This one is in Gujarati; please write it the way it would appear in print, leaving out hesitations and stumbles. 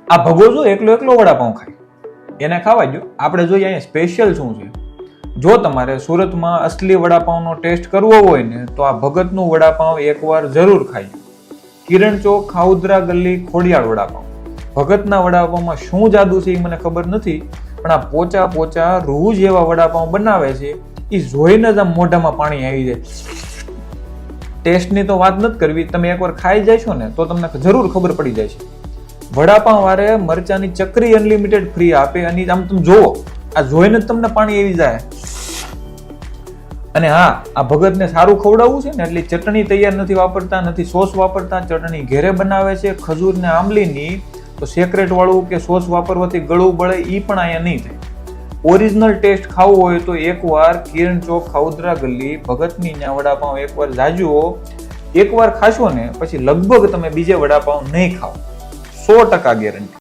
આ ભગોજો એકલો એકલો વડાપાઉં ખાય, એને ખાવા દો. આપણે જોઈએ અહીંયા સ્પેશિયલ શું છે. જો તમારે સુરતમાં અસલી વડાપાઉંનો ટેસ્ટ કરવો હોય ને તો આ ભગતનું વડાપાઉં એકવાર જરૂર ખાઈ. કિરણ ચોક, ખાઉદરા ગલ્લી, ખોડિયાર વડાપાઉં. ભગતના વડાપાઉંમાં શું જાદુ છે એ મને ખબર નથી, પણ આ પોચા પોચા રૂ જેવા વડાપાઉં બનાવે છે, એ જોઈને જ આમ મોઢામાં પાણી આવી જાય. ટેસ્ટની તો વાત નથી કરવી, તમે એકવાર ખાઈ જશો ને તો તમને જરૂર ખબર પડી જાય છે. વડાપાઉં વારે મરચાની ચકરી અનલિમિટેડ ફ્રી આપે, અને આમ તમે જોવો, આ જોઈને જ તમને પાણી આવી જાય. અને હા, આ ભગતને સારું ખવડાવવું છે ને એટલે ચટણી તૈયાર નથી વાપરતા, નથી સોસ વાપરતા, ચટણી ઘેરે બનાવે છે ખજૂર ને આંબલીની. તો સેક્રેટ વાળું કે સોસ વાપરવાથી ગળું બળે ઈ પણ અહીંયા નહીં થાય. ઓરિજિનલ ટેસ્ટ ખાવો હોય તો એકવાર કિરણ ચોક, ખાઉદરા ગલ્લી, ભગતની ત્યાં વડાપાઉં એકવાર જાજો. એકવાર ખાશો ને પછી લગભગ તમે બીજે વડાપાઉં નહીં ખાઓ, 100% ગેરંટી.